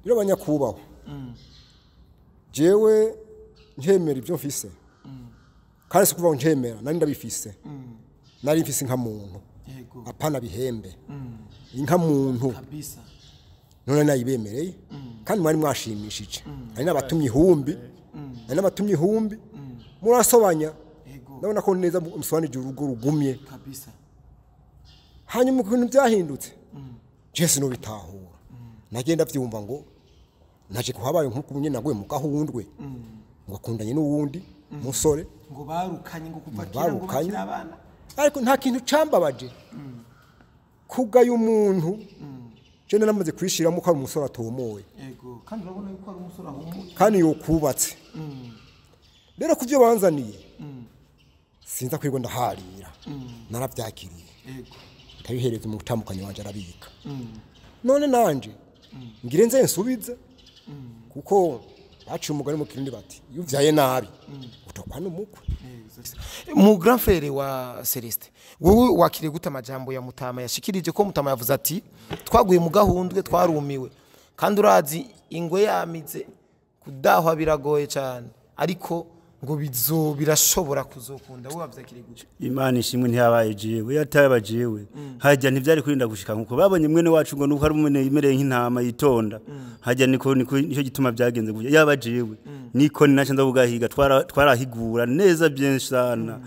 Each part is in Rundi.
rero banyakubaho jewe nkemera ibyo mfise kandi se kuva nkemera nari ndabifise nari mfise nka muntu apana bihembe inka muntu kabisa none nayibemereye kandi mwari mwashimishije ari nabatumye ihumbi murasobanya ndabona ko neza umusobanije urugo rugumye kabisa hanyuma ibintu byahindutse Jesse no bitahura nagenda vyumva ngo naje kuhabaye nkuko nyine naguye mu gahundwe ngo akundanye n'uwundi musore ngo barukanye ngo kupakira ngo bakira abana ariko nta kintu cambabaje kugaye umuntu je namaze kwishiramo ko ari umusore atomoye yego kandi urabona yuko ari umusore ahumuye kandi yokubatse rero kuvyo banzaniye sinza kwirwa ndaharira naravyakiriye yego tabihereza umutambukanyi wanje arabika none nanje ngire nze nsubize kuko baciye umugani mu kirindi bati iyo uvyaye nabi utokwana umukwe mu grand frère wa Celeste wowe wakiriye gute amajambo ya Mutama yashikirije ko Mutama yavuze ati twaguye mu gahundwe twarumiwe kandi urazi ingwe yamize kudahwa biragoye cyane ariko ngo birashobora kuzokunda wowe wavyakiriye gute Imana ishimwe ntiyabaye jewe yatabajewe hajya ntivyari kurinda gushika nkuko babonye mwene wacu ngo nuko ari umene yimereye nk'intama yitonda hajya niko nico gituma byagenze gutya yabajewe niko ni naca ndavugahiga twarahigura neza byinshi sana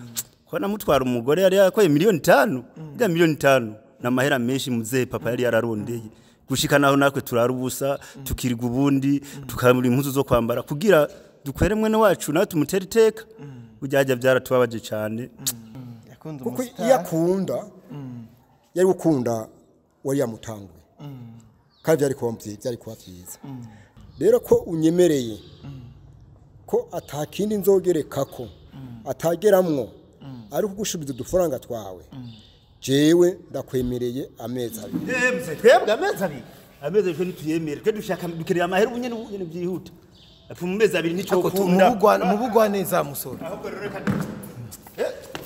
ko namutwara umugore yari yakoye $5,000,000 ya $5,000,000 na mahera menshi muzee papa yari yararondeye gushika naho nakwe turarubusa tukiriga ubundi tukamura impuzu zo kwambara kugira dukwere mwene wacu nawe tumutera iteka ujyaje byaratubabaje cyane kuko yakunda yari gukunda wari yamutangwe kandi byari kuba byiza rero ko unyemereye ko atakindi nzogereka ko atageramwo ari kugushubiza udufaranga twawe jewe ndakwemereye amezi abiri twebwe amezi abiri ntituyemere twe dushaka dukerera amahera ubunyene byihuta mu mezi abiri nico kunda mu bugwa neza musore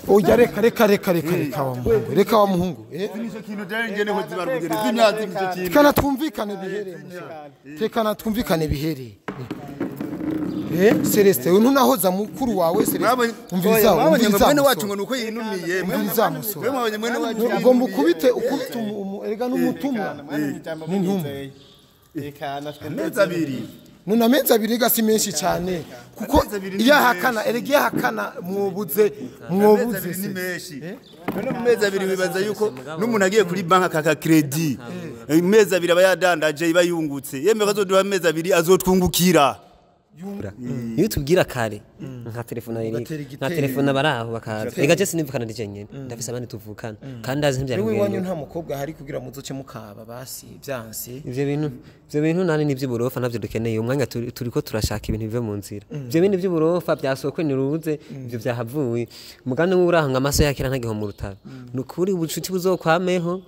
oya reka wa muhungu nico kintu ngene ho zibarugere zimyazi nico kintu kana twumvikane bihere tekana twumvikane bihere Celeste uyu nahoza mukuru wawe Celeste umviriza mwene wacu ngo nuko yinumiye umviriza musore mwabonye mwene wacu ugomba ukubite erega n'umutumwa n'intumwa amezi abiri nuna amezi abiri gasi menshi cyane kuko yahakana erege yahakana mwobuze ni menshi none mu mezi abiri bibaza yuko n'umuntu agiye kuri banka kaka credit imezi abiri abayadandaje ibayungutse yemwe kazoduha amezi abiri azotwungukira iyo tubwira kare nka telefone baraho bakaza ega je sinivukana nije nyene ndafise abandi tuvukana kandi azi ntibyari wewe wanyu nta mukobwa hari kugira muzoce mukaba basi byanse ivyo bintu nani nivyo burofa navyo dukeneye umwanya turiko turashaka ibintu bive mu nzira ivyo bintu byo burofa byasokwe niruze ivyo byahavuye mugane urahanga amaso yakira ntagiho mu rutaro nukuri ubucuti buzokwameho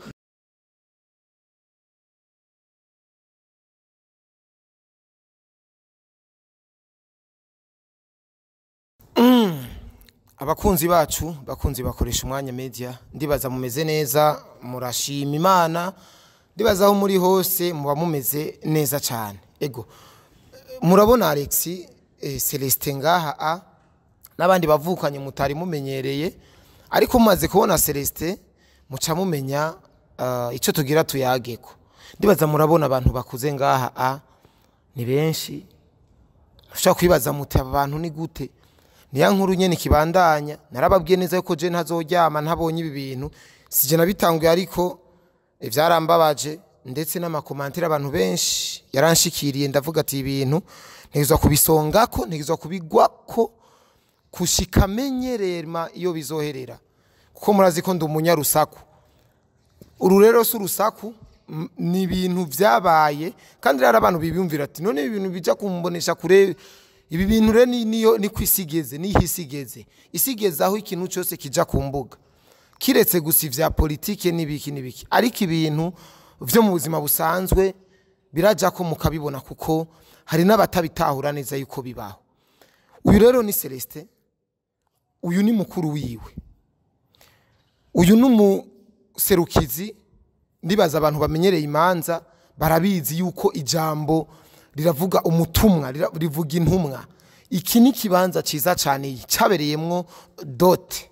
abakunzi bacu bakoresha umwanya media ndibaza mumeze neza murashima Imana ndibaza aho muri hose muba mumeze neza cyane ego murabona Alex Celeste ngaha nabandi bavukanye mutari mumenyereye ariko mumaze kubona Celeste muca mumenya ico tugira tuyageko ndibaza murabona abantu bakuze ngaha ni benshi ushaka kwibaza muti abantu ni gute niya nkuru nyene kibandanya narababwiye neza yuko je ntazoryama ntabonye ibi bintu sije nabitanguye ariko ivyarambabaje ndetse n'amakomantira abantu benshi yaranshikiriye ndavuga ati ibintu ntigizwa kubisongako ntigizwa kubigwako kushika menyerema iyo bizoherera kuko murazi ko ndi umunyarusaku uru rero si urusaku ni ibintu vyabaye kandi rero abantu bibumvira ati none ibintu bija kumbonesha kure ibi bintu re ni kwisigeze ni hisigeze isigeze aho ikintu cyose kija ku mbuga kiretse gusa ivya politike nibiki ariko ibintu vyo mu buzima busanzwe biraja ko mukabibona kuko hari n'abatabitahura neza yuko bibaho uyu rero ni Celeste uyu ni mukuru wiwe uyu n'umuserukizi ndibaza abantu bamenyereye imanza barabizi yuko ijambo riravuga umutumwa rivuga intumwa iki ni kibanza ciza cyane cyabereyemwo dote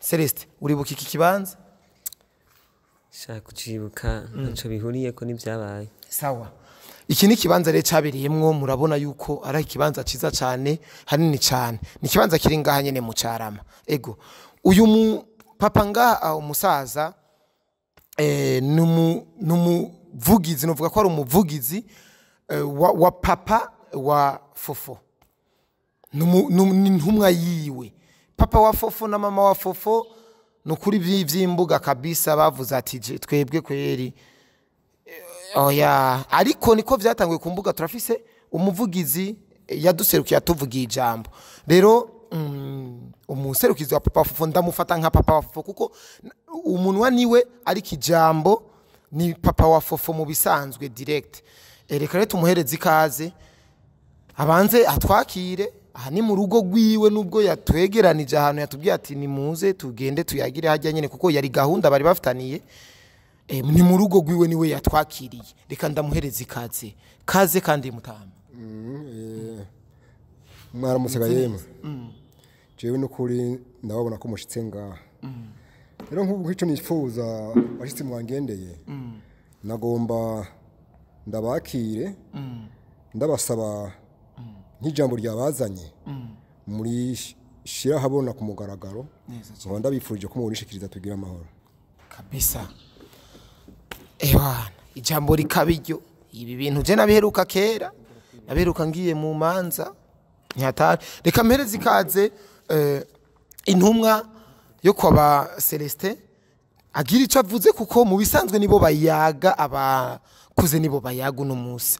Celeste uribuka iki kibanza shaka kucibuka ntaco bihuriye ko nivyabaye sawa iki ni kibanza rero cyabereyemwo murabona yuko ari ikibanza ciza cyane hanini cyane ni kibanza kiri ngaha nyene mu Carama ego uyu mu papa ngaha umusaza numuvugizi novuga ko ari umuvugizi wa papa wa Fofo n'intumwa yiwe papa wa Fofo na mama wa Fofo nukuri vy'imbuga kabisa bavuze ati twebwe kweri oya ariko niko vyatanguye ku mbuga turafise umuvugizi yaduserukiye atuvugiye ijambo rero umuserukizi wa papa wa Fofo ndamufata nka papa wa Fofo kuko umunwa niwe ari kijambo ni papa wa Fofo mu bisanzwe direct reka rero tumuhereze ikaze abanze atwakire aha ni mu rugo rwiwe nubwo yatwegeranije ahantu yatubwiye ati nimuze tugende tuyagire hajya nyene kuko yari gahunda bari bafitaniye ni mu rugo rwiwe niwe yatwakiriye reka ndamuhereze kaze kandi mutama mwaramutse yemwe jewe nukuri ndababona ko mushitse ngaha rero nk'uko nifuza bashitse mwangendeye nagomba ndabakire ndabasaba nk'ijambo ryabazanye muri shira habona ku mugaragaro ngo ndabifurije ko murishikiriza tugira amahoro kabisa ijambo rikabiryo ibi bintu je nabiheruka kera nabiheruka ngiye mu manza nyatari reka mpereze ikaze intumwa yo kwaba Celestin agira ico avuze kuko mu bisanzwe nibo bayaga abakuze nibo bayaga uno munsi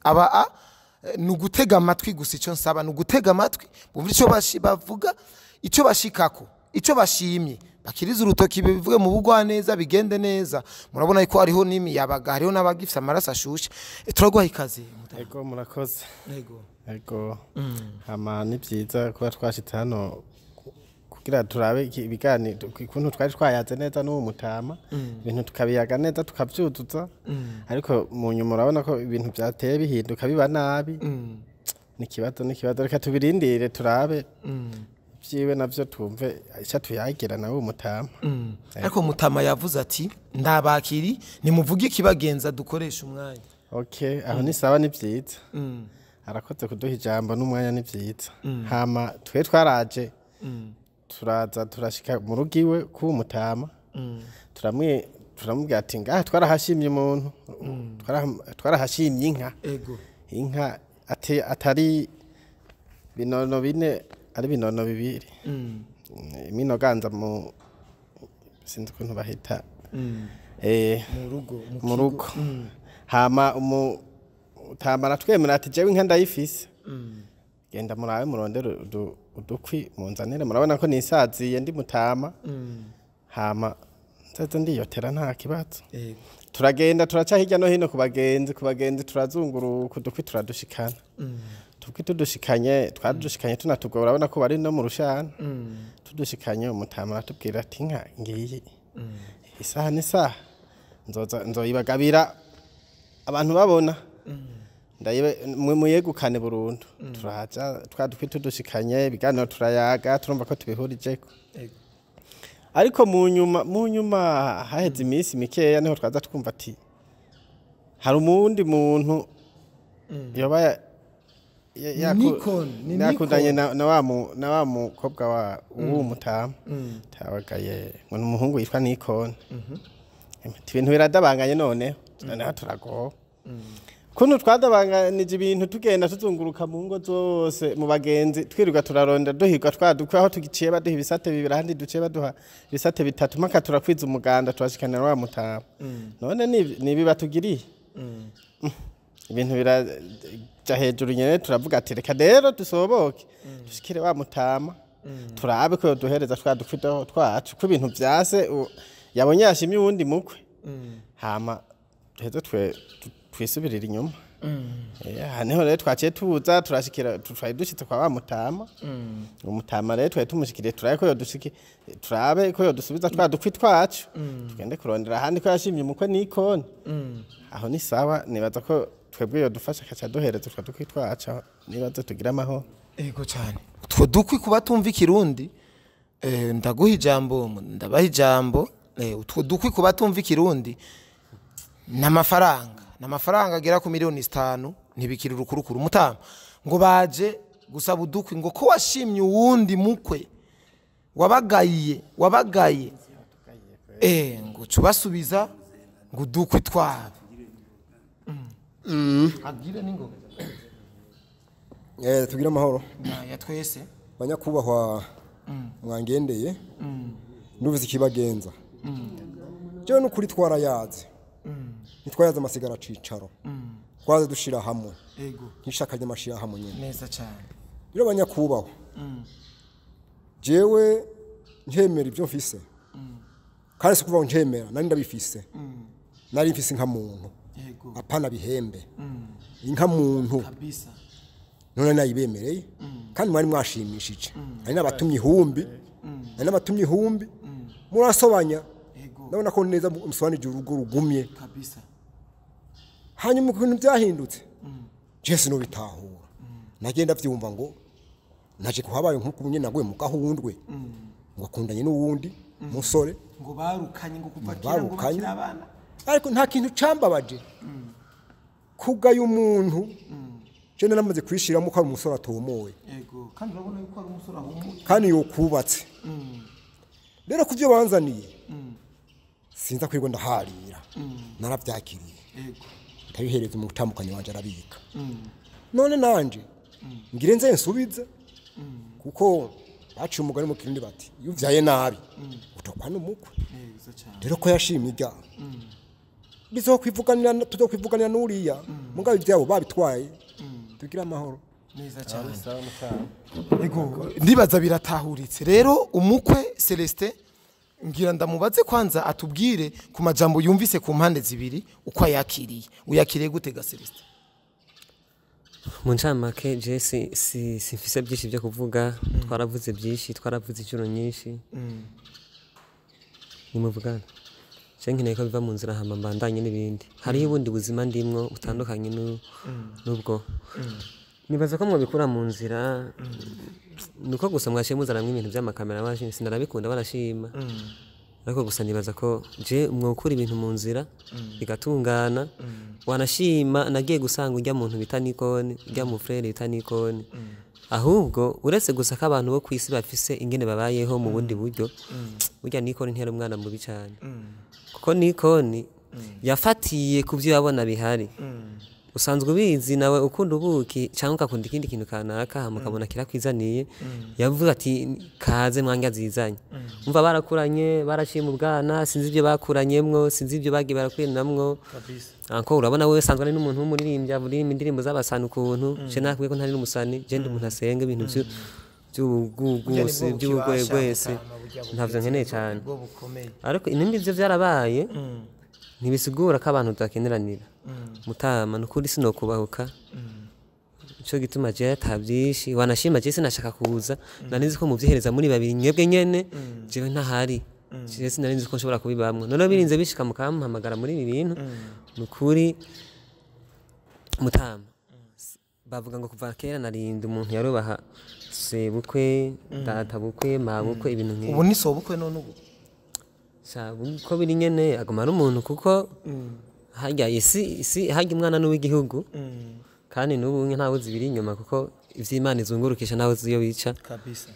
nugutega amatwi gusa ico nsaba nugutega amatwi bumva ico bavuga ico bashikako ico bashimye bakiriza urutoki bivuge mu bugwa neza bigende neza murabona ko hariho n'imiyabaga hariho n'abagifisa amaraso ashushe turagwa ikaze ego murakoze ego hama ni byiza kuba twashitse hano kugira turabe ibiganiro kuntu twari twayaze neza n'uwo mutama ibintu tukabiyaga neza tukavyuzuza ariko mu nyuma urabona ko ibintu byateye bihinduka biba nabi nikibazo reka tubirindire turabe vyiwe navyo tumve ica tuyagira nawe umutama ariko mutama yavuze ati ndabakiri nimuvuge ikibagenza dukoresha umwanya okay aho ni sawa ni vyiza arakoze kuduha ijambo n'umwanya ni vyiza hama twe twaraje turaza turashika mu rugiwe ku mutama turamubwira ati ngaha twarahashimye umuntu twarahashimye inka inka atari binono bine ari binono bibiri imino ganza mu sinzi kuntu bahita mu rugo hama umutama natwemera ati jewe inka ndayifise genda murabe murondera udukwi munzanire murabona ko nisaziye ndi mutama hama nzaza ndiyotera nta kibazo turagenda turaca hirya no hino kubagenzi turazunguruka udukwi turadushikana tukwi tudushikanye twadushikanye tunatugora urabona ko bari no mu rushana tudushikanye umutama aratubwira ati nka ngiyi isaha n'isaha nzoyibagabira abantu babona ndayibe muyegukane burundu turaja twadukwi tudushikanye ibiganiro turayaga turumva ko tubihurijeko ariko mu nyuma haheze iminsi mikeya niho twaza twumva ati hari umundi muntu yoba yakundanye na wa mukobwa w'uwo mutama tabagaye ngo n'umuhungu yitwa NIKON ibintu biradabanganye noneho turagowe kuntu twadabanganije ibintu tugenda tuzunguruka mu ngo zose mu bagenzi twirirwa turaronda duhirwa twadukwe aho tugiciye baduha ibisate bibiri ahandi duciye baduha ibisate bitatu mpaka turakwiza umuganda turashikanira wa mutama none nibi batugiriye ibintu biraja hejuru nyene turavuga ati reka rero dusoboke dushikire wa mutama turabe ko duhereza twadukwe twacu ko ibintu vyase yabonye yashimye uwundi mukwe hama duheze twisubirira inyuma niho rero twaciye tuza turashikira twari dushitse kwa wa mutama umutama rero twari tumushikiriye turabe ko yodusubiza twadukwi twacu tugende kurondera ahandi ko yashimye umukwe NIKON aho ni sawa nibaza ko twebwe yo dufasha kaca duhereza twa tukitwaca niba tugira amahoro. Ego cyane. Utwo dukwi kuba tumva ikirundi ndaguha ijambo ndabaha ijambo utwo dukwi kuba tumva ikirundi n'amafaranga agera ku miliyoni 5 ntibikiri rukurukuru mutama ngo baje gusaba udukwi ngo ko washimye uwundi mukwe wabagaye ngo cubasubiza ngo udukwi twabo agire ningo tugira amahoro ya twese banyakubahwa mwangendeye nduvuze ikibagenza je n'ukuri twarayaze nitwayaze amasigara cicaro twaze dushira hamwe nkishakanye amashira hamwe nyene neza cyane biro banyakubahwa jewe njemera ibyo mfise kandi se kuva njemera nari ndabifise nari mfise nka muntu apana bihembe inka muntu kabisa none nayibemereye kandi mwari mwashimishije ari nabatumye ihumbi murasobanya ndabona ko neza musobanije urugo rugumye kabisa hanyuma ibintu byahindutse Jesse no bitahura nagenda vyumva ngo naje kuhabaye nkuko nyine naguye mu gahundwe ngo akundanye n'uwundi musore ngo barukanye ngo kuva kera ngo bakira abana ariko nta kintu cambabaje kugaye umuntu je namaze kwishiramo ko ari umusore atomoye yego kandi urabona yuko ari umusore ahumuye kandi yokubatse rero kuvyo banzaniye sinza kwirwa ndaharira naravyakiriye yego ndabihereza umutambukanye wanje arabika none nanje ngire nze nsubize kuko baciye umugani mu kirindi bati iyo uvyaye nabi utokwana umukwe rero ko yashimye ijya bizokwivuganira n'uriya mugabe ivyabo babitwaye tugira amahoro neza cyane ego ndibaza biratahuritse rero umukwe Celestin ngira ndamubaze kwanza atubwire ku majambo yumvise ku mpande zibiri uko yakiriye uyakiriye gute ga Celestin mu ncamake je simfise byinshi byo kuvuga twaravuze byinshi twaravuze inshuro nyinshi nimuvugana nkeneye ko biva mu nzira hama mbandanye n'ibindi hariho ubundi buzima ndimwo butandukanye n'ubwo nibaza ko mwabikura mu nzira nuko gusa mwashiye muzaramwe ibintu by'amakamera baje sinarabikunda barashima ariko gusa nibaza ko je mwokura ibintu mu nzira bigatungana wanashima nagiye gusanga ujya muntu bita NIKON ujya mu frere bita NIKON ahubwo uretse gusa ko abantu bo kwisi bafise ingene babayeho mu bundi buryo burya NIKON ntiyari umwana mubi cyane kuko NIKON yafatiye ku byo yabona bihari usanzwe ubizi nawe ukunda ubuki cyangwa ukakunda ikindi kintu kanaka mukabona kirakwizaniye yavuga ati kaze mwanga zizanye umva barakuranye barashiye mu bwana sinzi ibyo bakuranyemwo sinzi ibyo bagiye barakwirinamwo kabisa anko urabona wewe sanzwe ari n'umuntu w'umuririmbyi avuririmba indirimbo z'abasana ukuntu je nakwiye ko ntari n'umusani je ndi umuntu asenga ibintu by'ubuguguse by'ubugwegwese ntavyo nkeneye cyane ariko inindi byo byarabaye ntibisigura ko abantu tutakeneranira mutama nukuri sinokubahuka cyo gituma je atabyinshi wanashima je sinashaka kuza nanizi ko muvyihereza muri babiri nyebwe nyene jewe ntahari je sinarinzi ko nshobora kubibamwe none birinze bishika mukampamagara muri ibi bintu nukuri mutama bavuga ngo kuva kera narinde umuntu yarubaha sebukwe data bukwe mabukwe ibintu nk'ibi ubu ni sobukwe none ubu ko biri nyene agomara umuntu kuko hajya isi hajya umwana n'uw'igihugu kandi n'ubu ntawe zibiri inyuma kuko ivy'Imana izungurukisha nawe ziyo bica kabisa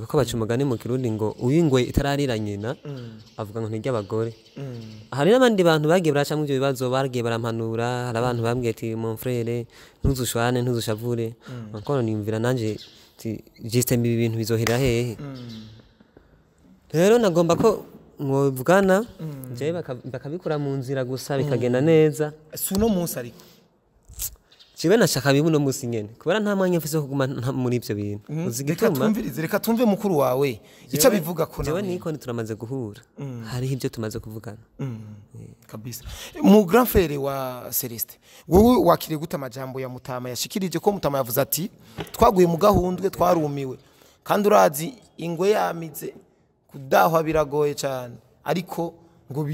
kuko baca umugani mu kirundi ngo uwingwe itararira nyina avuga ngo ntijya abagore hari n'abandi bantu bagiye baraca mu byo bibazo bagiye barampanura hari abantu bambwiye ati mon frère ntuzushwane ntuzushavure encore nimvira nanje juste ibi bintu bizohera hehe rero nagomba ko mwovugana je bakabikura mu nzira gusa bikagenda neza suno munsi ariko Chiwe nashaka bibuno musi nyene kubera nta mwanya mfise kuguma muri ivyo bintu uzigituma reka tumve mukuru wawe ica bivuga ko nawe NIKON turamaze guhura hari ivyo tumaze kuvugana kabisa mu grand frère wa Celestin wowe wakiriye guta amajambo ya Mutama yashikirije ko Mutama yavuze ati twaguye mu gahundwe twarumiwe kandi urazi ingwe yamize kudahwa biragoye cyane ariko ngo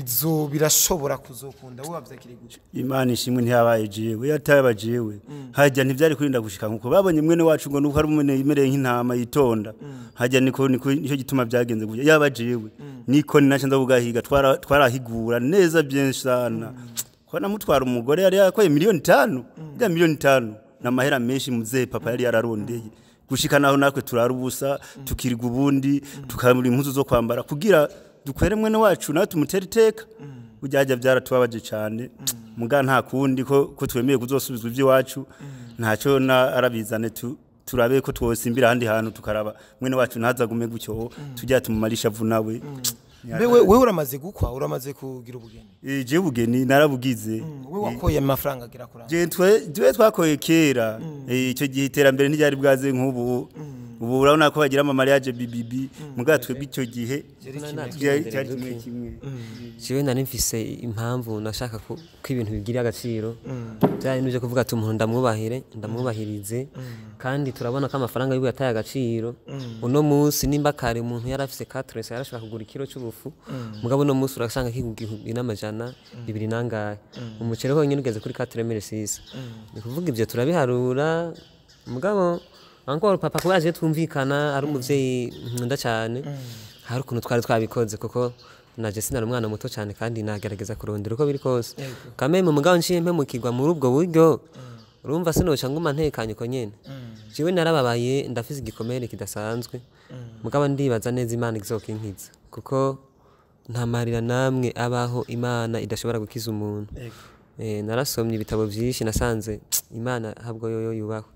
birashobora kuzokunda wowe wavyakire gute Imana ishimwe ntiyabaye jewe yataye jewe hajya ntivyari kurinda gushika nkuko babonye mwene wacu ngo nuko ari umene imereye nk'intama yitonda hajya niko nico gituma byagenze gutya yaba jewe NIKON naca ndavugahiga twarahigura neza byinshi sana ko namutwara umugore yari yakoye miliyoni 5 ya miliyoni 5 n'amahera menshi muzehe papa yari yararondeye gushika naho nakwe turarubusa tukiriga ubundi tukabura impuzu zo kwambara kugira dukwere mwene wacu nawe tumutera iteka ujyaje byaratubabaje cyane muga nta kundi ko twemeye kuzosubizwa iby'iwacu ntacyo arabizane turabe ko twosimbira handi hantu tukaraba mwene wacu ntazagume gutyo tujya tumumarisha vunawe wewe uramaze gukwa uramaze kugira ubugeni je ubugeni narabugize wewe wakoye amafaranga agira kuranga je twakoye kera icyo gihe iterambere ntiryari bwaze nk'ubu ubu urabona ko bagira ama mariage bibibi mugatwe bw'icyo gihe cyari kimwe jewe nari mfise impamvu nashaka ko ibintu bigira agaciro byari nuje kuvuga ati umuntu ndamwubahirize kandi turabona ko amafaranga y'ubu yataye agaciro uno munsi nimba kare umuntu yarafise 4 yarashaka kugura ikiro cy'ubufu mugabo no munsi urasanga kigugihumbi n'amajana 2 nangahe umucere honyine ugeze kuri 4,600 ni kuvuga ibyo turabiharura mugabo encore papa kwaje twumvikana ari umuvyeyi nkunda cyane hari ukuntu twari twabikoze kuko naje sinari umwana muto cyane kandi nagerageza kurondera uko biri kose kameme mugabo nciye mpemukirwa muri ubwo buryo urumva sinoca nguma ntekanye ko nyene jewe narababaye ndafise igikomere kidasanzwe mugabo ndibaza neza Imana izokinkiza kuko nta marira namwe abaho Imana idashobora gukiza umuntu narasomye ibitabo byinshi nasanze Imana habwo yoyo yubaho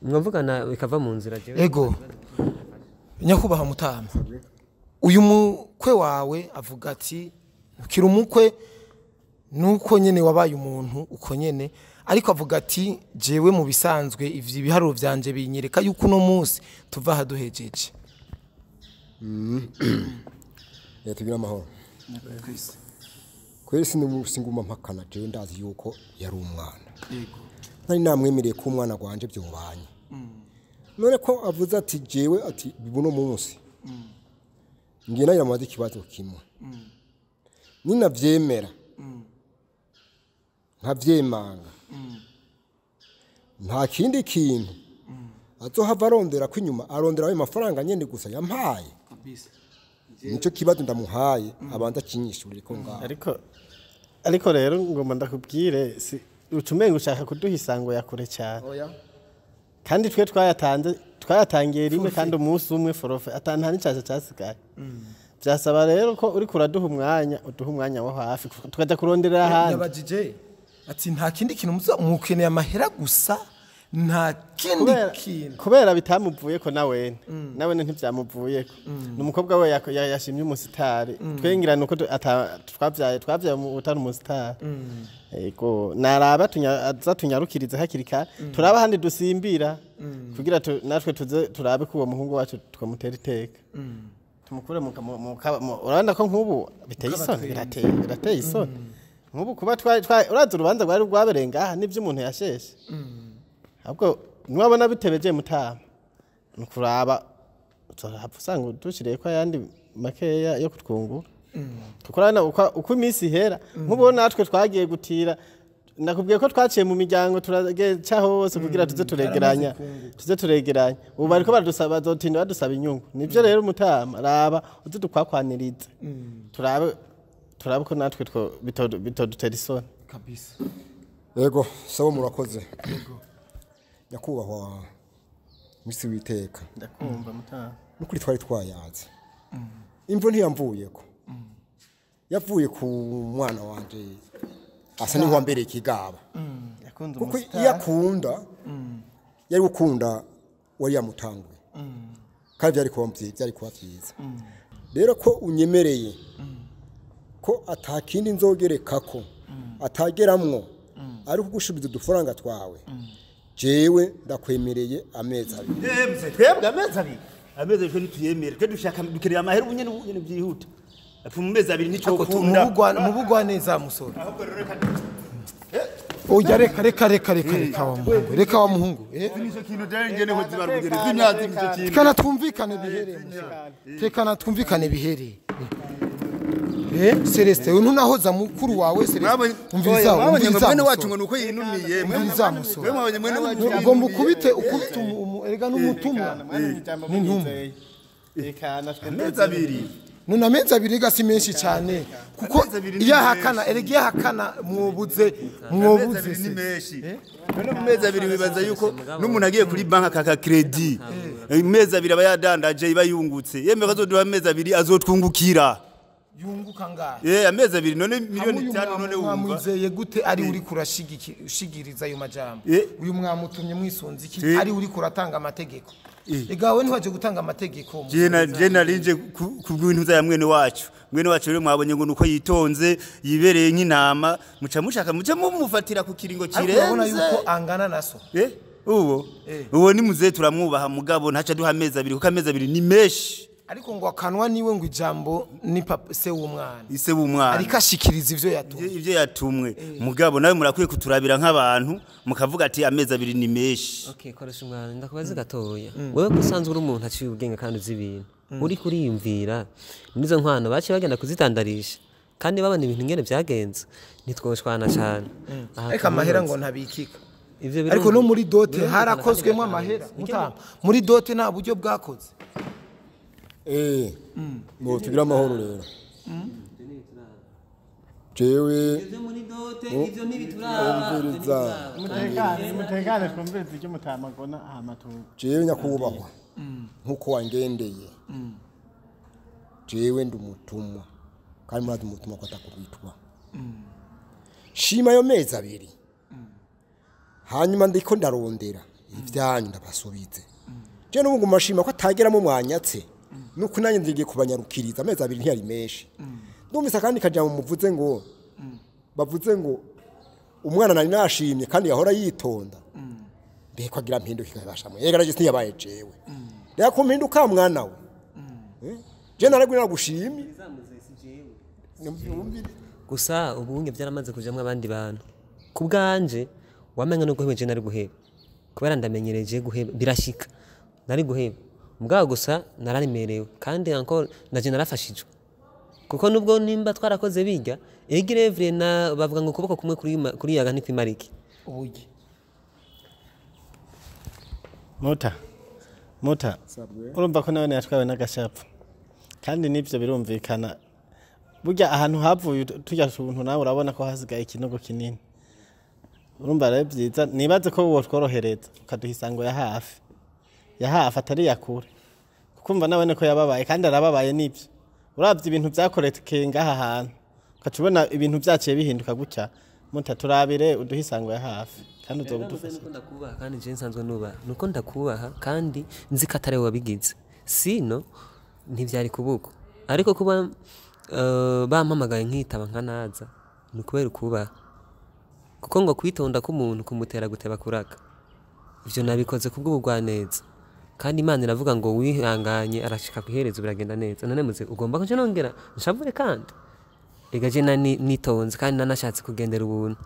mwavugana bikava mu nzira jewe ego nyakubaha mutama uyu mukwe wawe avuga ati ukira umukwe nuko nyene wabaye umuntu uko nyene ariko avuga ati jewe mu bisanzwe ivyi biharuro vyanje binyereka yuko no munsi tuva haduhejeje tugira amahoro kweri singuma mpakana jewe ndazi yuko yari umwana yego nari namwemereye ko umwana gwanje byobanye none ko avuze ati jewe ati bibuno munsi ngiye nayo amazi kibazo kimwe nina vyemera nkavyemanga nta kindi kintu azohava arondera ko inyuma arondera ayo mafaranga nyene gusa yampaye kabisa nico kibazo ndamuhaye abanza kinyishurire ko ngaho ariko rero ngomba ndakubwire ucumenga ushaka kuduha isango yakure cyane oya kandi twe twayatangiye rimwe kandi umunsi umwe forofe atanta n'icyaje cyasigaye byasaba rero ko uri kuraduha umwanya wo hafi tukaja kurondera ahandi yabajije ati nta kindi kintu mukeneye amahera gusa nta kindi kintu kubera bitamuvuye ko nawe ntibyamuvuyeko n'umukobwa we yashimye umusitari twengira nuko twabyaye utari umusitari ego naraba tunyarukiriza hakiri kare turaba handi dusimbira kugira natwe tuze turabe ko uwo muhungu wacu tukamutera iteka tumukure urabona ko nk'ubu biteye isoni birateye isoni nk'ubu kuba uraza urubanza rwari rwaberenga aha n'ibyo umuntu yasheshe ahubwo mwabona bitebeje mutama nukuraba usanga dushiriye ko ayandi makeya yo kutwungura tukorana uko iminsi ihera nk'ubu natwe twagiye gutira nakubwiye ko twaciye mu miryango turageca hose kugira tuze turegeranya ubu bariko badusaba bazotinda badusaba inyungu nivyo rero mutama raba uze dukwakwanirize turabe ko natwe bitodutera isoni kabisa yego sabo murakoze yego nyakubahwa misi witeka ndakumva mutama nukuri twari twayaze imvo ntiyamvuyeko yavuye ku mwana wanje asa ni wambere ikigaba kuko yakunda yari gukunda wari yamutanguye kandi byari kuba byiza rero ko unyemereye ko atakindi nzogerekako atageramwo ari kugushubiza udufaranga twawe jewe ndakwemereye amezi abiri twebwe amezi abiri tuyemere twe dushaka dukerera amahera ubunyene byihuta ati mu mezi abiri nico kunda mubugwa neza musoro oya reka wa muhungu nico kintu dare ngene ho zibarugere zimyazi nico kintu kana twumvikane bihere musoro tekana twumvikane bihere Celeste ntunahoza mukuru wawe Celeste umviriza mwene wacu ngo nuko yinumiye mwabonye mwene wacu ugomba ukubite erega n'umutumwa n'intumwa amezi abiri nuna amezi abiri gasi menshi cyane kuko iyo hakana erega hakana mwobuze ni menshi none mu mezi abiri bibaza yuko n'umuntu agiye kuri banka kaka credit imezi abiri abayadandaje ibayungutse yemwe kazoduha amezi abiri azotwungukira yunguka ngahe amezi abiri none miliyoni 5 none wumva mwamuzeye gute ari uri kurashigiriza ayo majambo uyu mwamutumye mwisonzi iki ari uri kuratanga amategeko egawe ntiwaje gutanga amategeko je narinje kubw'ibintu za mwene wacu rero mwabonye ngo nuko yitonze yibereye nk'intama muca mushaka muca mumufatira ku kiringo kirenze urabona yuko angana naso uwo ni muze turamwubaha mugabo ntaca duha amezi abiri kuko amezi abiri ni meshi ariko ngo akanwa niwe ngo ijambo ni papa se w'umwana ise w'umwana ariko ashikiriza ivyo yatumwe mugabo nawe murakwiye kuturabira nk'abantu mukavuga ati amezi abiri ni meshi koresha umwana ndakubaza gatoya wewe gusanzwe uri umuntu aciye ubwenge kandi uzi ibintu uri kuriyumvira nizo nkwano baciye bagenda kuzitandarisha kandi babana ibintu ngene byagenze nitwoshwana cyane ariko amahera ngo ntabikika ariko no muri dote harakozwemo amahera muri dote nta buryo bwakoze ngo tugira amahoro rero jewe ivyo ntibituraba mutekane twumviriza icyo mutamagona ahamatu jewe nyakubahwa nkuko wangendeye jewe ndi umutumwa kandi murazi umutumwa ko atakubitwa shima yo mezi abiri hanyuma ndiko ndarondera ivyanyu ndabasubize je n'ubwo mashima ko atageramo mwanyatse nuko nanye ndigiye kubanyarukiriza amezi abiri ntiyari meshi ndumvise kandi kajya mu muvuze ngo bavuze ngo umwana nari nashimye kandi yahora yitonda mbeko agira mpinduka ikabasha mu yegara gisi yabaye jewe reka ko mpinduka mwana we je naragwe nagushimye gusa ubunge byaramaze kujamwe abandi bantu kubganje wamenga no guhebeje nari guheba kubera ndamenyereje guheba birashika nari guheba mbwa gusa nararimerewe kandi encore naje narafashijwe kuko nubwo nimba twarakoze biga egirevre na bavuga ngo kuboko kumwe kuri yaga ntikwimariki ubuye muta urumva ko nawe yatwawe n'agashapfu kandi nivyo birumvikana burya ahantu havuye tujya tuntu nawe urabona ko hasigaye ikinogo kinini urumva rero byiza nibaze ko wo tworohereza ukaduha isango ya hafi atari yakure kukumva nawe ko yababaye kandi arababaye nibyo uravye ibintu byakorekeye ngaha hantu ukacubona ibintu byaciye bihinduka gutya mutaturabire uduhisango ya hafi kandi uzobudufasha ndakubaha kandi je nsanzwe nubaha nuko ndakubaha kandi nzi ko atari wabigize sino ntivyari kubuko ariko kuba bampamagaye nkitaba nkanaza nukubera ukubaha kuko ngo kwitonda k'umuntu kumutera guteba kuraka ivyo nabikoze kubw'ubugwaneza kandi Imana iravuga ngo wihanganye arashika kuhereza biragenda neza none muze ugomba ko nongera nshavure kandi egaje nitonze kandi nanashatse kugendera ubuntu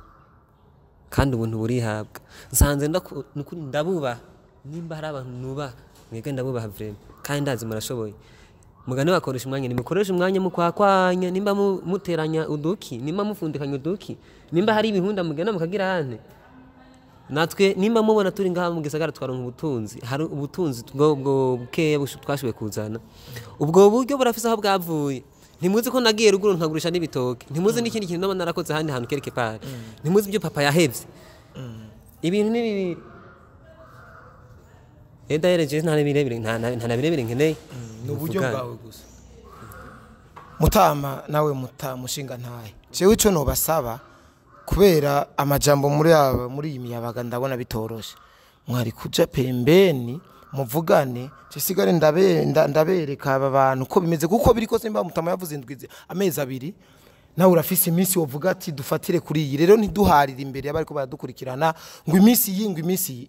kandi ubuntu burihabwa nsanze nukuri ndabuba nimba hari abantu nuba mwege ndabubaha vraiment kandi ndazi murashoboye mugane bakoresha umwanya nimukoresha umwanya mu kwakwanya nimba muteranya uduki nimba mufundikanya uduki nimba hari ibihunda mugena mukagira hane natwe nimba mubona turi ngaha mu gisagara twaronka ubutunzi hari ubutunzi bwo buke twashoboye kuzana ubwo buryo burafise aho bwavuye ntimuzi ko nagiye ruguru nkagurisha n'ibitoke ntimuzi n'ikindi kintu naba narakoze handi hantu quelque part ntimuzi ibyo papa yahevye ibintu ni bibiri edayereje nta birebire nkeneye n'uburyo bwawe gusa mutama nawe mutamushinga ntaye jewe ico no basaba kubera amajambo muri iyi miyabaga ndabona bitoroshe mwari kuja pembeni muvugane cisigare ndabereka aba bantu ko bimeze kuko biri kose mba mutama yavuze indwize amezi abiri nawe urafise iminsi wovuga ati dufatire kuri iyi rero ntiduharira imbere abari ko baradukurikirana ngo iminsi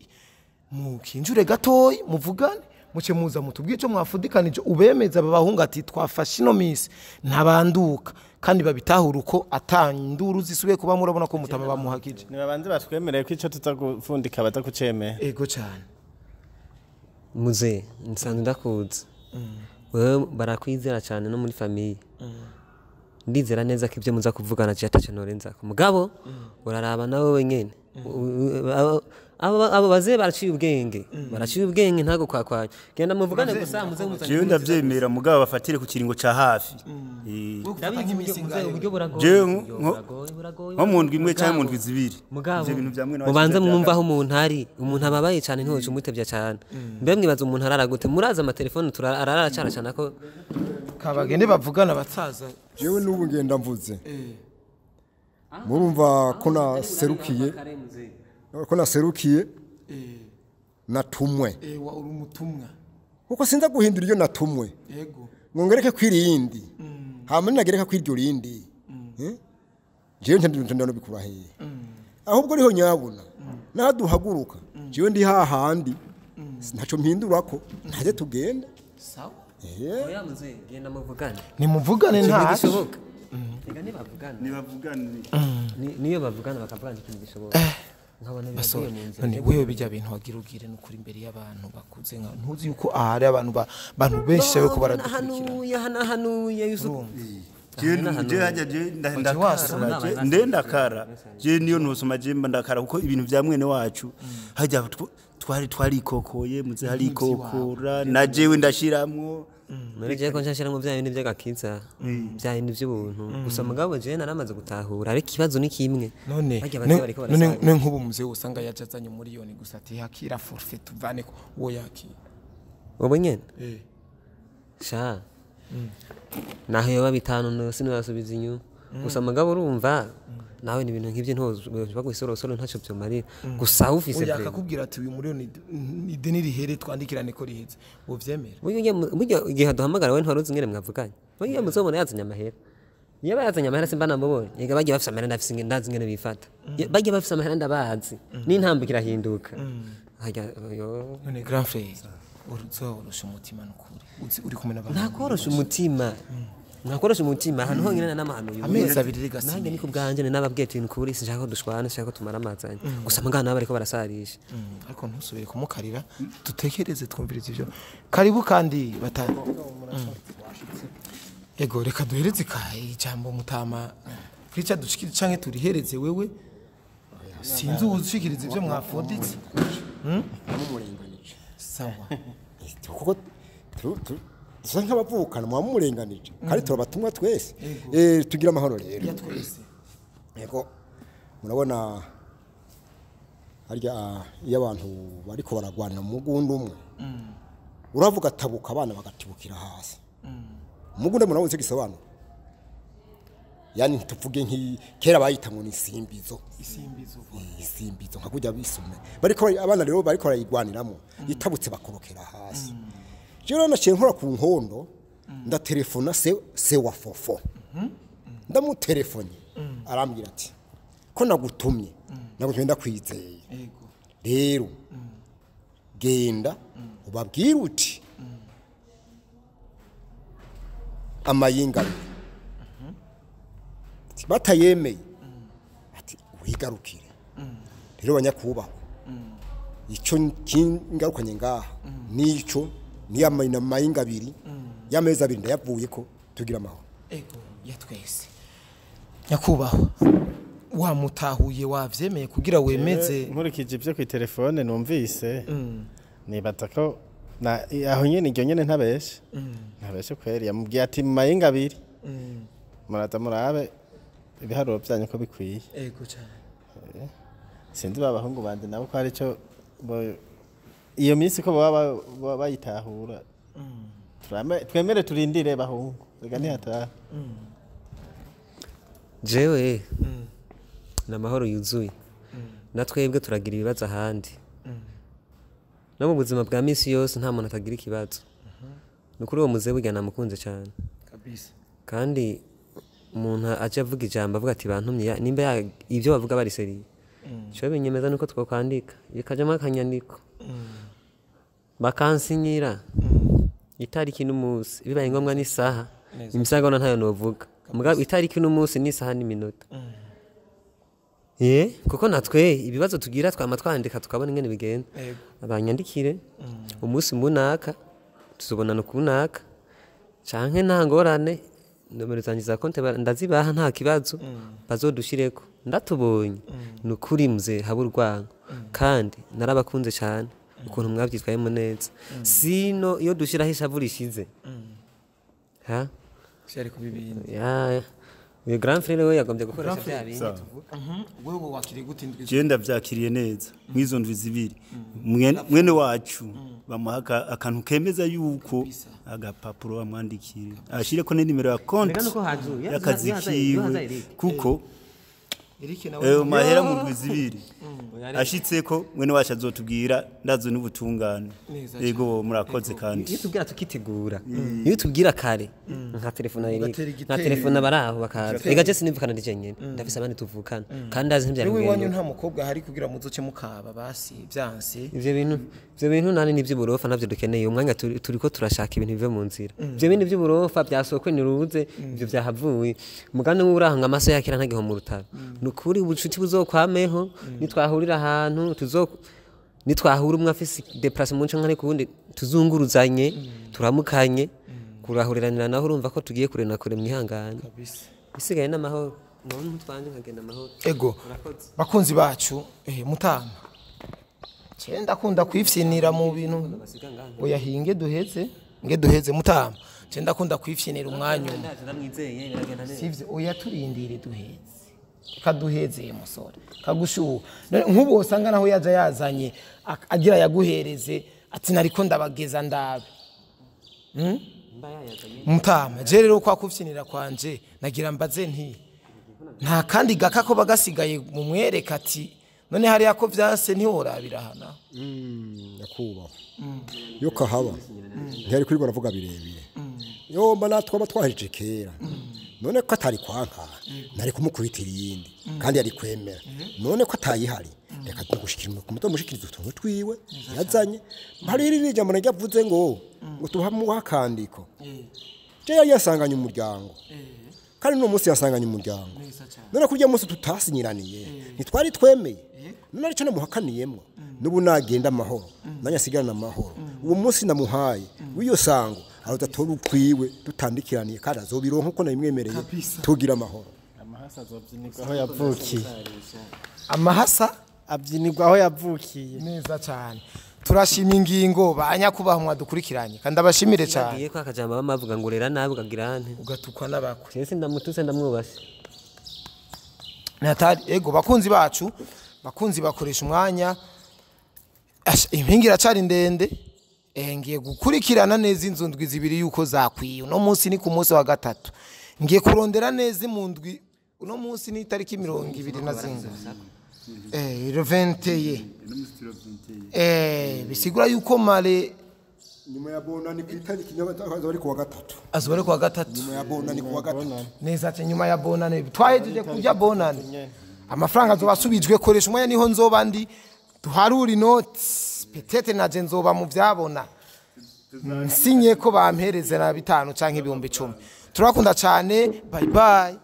mukinjure gatoyi muvugane muce muza mutubwiye cyo mwafudikanije ubemeza babahunga ati twafashe ino minsi ntabanduka kandi babitahura uko atanduru zisubiye kuba murabona ko mutama bamuhakije nibabanze batwemereye ko ico tutagufundika batakucemeye ego cyane muze nsanzwe ndakuzi wewe barakwizera cyane no muri famille ndizera neza ko ibyo muza kuvugana je ataco norenza ko mugabo uraraba nawe wenyene abo bazee baraciye ubwenge ntago kwakwanya genda muvugane gusa muze muzanye jewe ndavyemera mugabo bafatire ku kiringo ca hafi jewe nko mu ndwi imwe canke mu ndwi zibiri mugabo mubanze mwumvaho umuntu ari umuntu ababaye cyane ntoje umutevya cyane mbe mwibaza umuntu arara gute muraza amatelefone turarara cyane cyane ko kabagende bavugana batsaza jewe n'ubu ngenda mvuze murumva ko naserukiye natumwe wa uri umutumwa kuko sinza guhindura iyo natumwe yego ngongereke kwirindi hama nagereka kwiryo rindi jewe ntandunda no bikura hehe ahubwo riho nyabuna naduhaguruka jewe ndi hahandi ntaco mpindurako ntaje tugenda sawa oya muze genda muvugane nimuvugane nta Ega nibavugana niyo bavugana bakavugana ikintu gishoboka nkabona biragiye mu nzira none wewe bijya bintu wagira ugire n'ukuri imbere y'abantu bakuze nka ntuzi yuko ahari abantu benshi cyane ko baradukurikira hanuye Yusuf ndakara je niyo ntusoma je ndakara kuko ibintu vya mwene wacu hajya twarikokoye muze hari ikokora na jewe ndashiramwo Mwereke ko nshashira mu byayo n'ibyo gakiza byayo n'iby'ubuntu gusa mugabo je naramaze gutahura ariko kibazo ni kimwe none nk'ubu muze usanga yajazanye miliyoni gusa ati hakira forfait tuvane ko wo yakira wowe nyene sha naho yoba bitanu no sinubasubiza inyuma gusa mugabo urumva nawe ni ibintu nk'ibyo ntozo bagwisorosoro ntaco byo marira gusa ufise pe yakakubwira ati uyu miliyoni ideni rihere twandikirane ko riheze uvyemera burya igihe duhamagara we ntwaruzi ngene mwavuganye burya muzobona yazanye amahera yaba yazanye amahera simba namubonye yega bagiye bafise amahera ndafise ndazi ngene bifata bagiye bafise amahera ndabazi n'intambukira hinduka hajya yo none grand frère uruzorosha umutima n'ukuri uri kumwe n'abantu nakorosha umutima nakorosha umutima hano honyine n'amahano amezi abiri rigasi nange niko bwanje nababwiye ati n'ukuri sinshaka ko dushwana sinshaka ko tumara amazanye gusa mugana nabo ariko barasarisha ariko ntusubire kumukarira dutekereze twumvirize ivyo karibu kandi batanu ego reka duhereze ijambo mutama kwica dushikire canke turihereze wewe sinzi uzushikiriza ivyo mwafoditse murenganije sawa kuko dusa nk'abavukana murenganije kandi turabatumwa twese tugira amahoro rero ya twese yego murabona harya iyo abantu bariko baragwanira mu mugundo umwe uravuga tabuka abana bagatibukira hasi umugundo murabona gisobanura yani tuvuge kera bayita ngo ni isimbizo nka kujya bisume bariko abana rero bariko barayigwaniramo itabutse bakorokera hasi jero naciye nkora ku nkondo ndatelefona se wa fofo ndamutelefone arambwira ati ko nagutumye ndakwizeye rero genda ubabwira uti amayinga batayemeye ati wigarukire rero banyakubaho icyo kingarukanye ngaha nico ni amayinga abiri y'amezi abiri ndayavuye ko tugira amahoro ego ya twese nyakubaho wamutahuye wavyemeye kugira wemeze nkurikije ibyo ku telefone numvise nibaza ko aho nyene iryo nyene ntabeshe kweri yamubwiye ati mayinga abiri muraza murabe ibiharuro byanyu ko bikwiye ego cyane sinzi babahungu bandi nabo ko ari cyo iyo minsi ko baba bayitahura twemere turindire bahungu rega ntihataha jewe n'amahoro yuzuye natwebwe turagira ibibazo ahandi no mu buzima bwa misi yose nta muntu atagira ikibazo nukuri uwo muze burya namukunze cyane kabisa kandi umuntu aje avuga ijambo avuga ati bantumye nimba ibyo bavuga bari seri cyo binyemeza nuko twakwandika ikajamo akanyandiko bakansinyira itariki n'umunsi bibaye ngombwa n'isaha imisago ntayo novuga mugabo itariki n'umunsi n'isaha n'iminota kuko natwe ibibazo tugira twama twandika tukabona ingene bigenda abanyandikire umunsi munaka tuzobonana kunaka canke ntangorane nomero zanjye za konti ndazibaha nta kibazo bazodushireko ndatubonye ni ukuri muze haba urwango kandi narabakunze cyane ukuntu mwabyitwayemo neza sino iyo dushiraho ishavu rishize ha cyari kubibintu uyu grand frère we yagombye gukoresha bya bindi wewe wakiriye gute indwi genda vyakiriye neza mwizo ndwi zibiri mwene wacu bamuha akantu kemeza yuko agapapuro bamwandikire ashire ko nimero ya konti y'akazi kiwe kuko mahera mu ndwi zibiri ashitse ko mwene wacu azotubwira ndazo n'ubutungane yego murakoze kandi iyo tubwira tukitegura iyo tubwira kare nka telefone baraho bakaza ega je sinivukana ndi jenyene ndafise abandi tuvukana kandi ndazi ntibyari wewe wanyu nta mukobwa hari kugira muzoce mukaba basi byanse ivyo bintu nani nivyo burofa navyo dukeneye umwanya turiko turashaka ibintu bive mu nzira ivyo bintu vy'uburofa byasokwe niruze ivyo byahavuye mugane urahanga amaso yakira ntagiho mu rutaro nukuri ubucuti buzokwameho nitwahurira ahantu nitwahura umwe afise déplacement canke kundi tuzunguruzanye turamukanye kurahuriranira naho urumva ko tugiye kure na kure mwihangane bisigaye n'amahoro none mutwanje nkagenda amahoro ego bakunzi bacu mutama cyenda kunda kwifyinira mu bintu oya hinge duheze mutama cyenda kunda kwifyinira umwanya sivyo oya turindire duheze kaduheze musore kagushuha nk'ubu usanga naho yaje yazanye agira yaguhereze ati nariko ndabageza ndabe mutama je rero kwa kufyinira kwanje nagira mbaze nta kandi gakako bagasigaye mu mwereka ati none hari yako vyase ntiworabira hana yakubaho yo kahaba ntiyari kuri baravuga birebire yo mbana twaba twahije kera none ko atari kwanka nari kumukubitira yindi kandi yari kwemera none ko atayihari reka tugushikira ku muto mushikiriza utuntu twiwe yazanye bari iri jambo ryavuze ngo tuhamu hakandiko je yasanganye umuryango kandi no musi yasanganye umuryango none kurya musi tutasinyiraniye ntitwari twemeye none arico namuhakaniyemo nubu nagenda amahoro nanyasigana amahoro uwo musi namuhaye wiyo sango arudatora ukwiwe dutandikiraniye kandi azobironka uko nabimwemereye tugira amahoro amahasa azobyinirwa aho yavukiye amahasa abyinirwa aho yavukiye neza cyane turashima ingingo banyakubaha mwadukurikiranye kandi abashimire cyane ngiye kwa kajamba bamavuga ngo rera nabi ukagira nte ugatukwa n'abakwe cyese ndamutuse ndamwubashe natari ego bakunzi bacu bakunzi bakoresha umwanya impingira cyari ndende ngiye gukurikirana neza inzu ndwi zibiri yuko zakwiye no munsi ni ku munsi wa gatatu ngiye kurondera neza mu ndwi uno munsi ni tariki 20 le 21 bisigura yuko mare nyuma ya bonani ku itariki nyabatazo ari ku wa gatatu azore ku wa gatatu nyuma ya bonani ku wa gatatu neza ati nyuma ya bonani twahejeje kujya bonani amafaranga azobasubijwe koresha umwanya niho nzoba ndi tuharura inoti petete naje nzoba mu vyabona nsinye ko bampereze na 5 canke 10,000 turakunda cyane bye bye.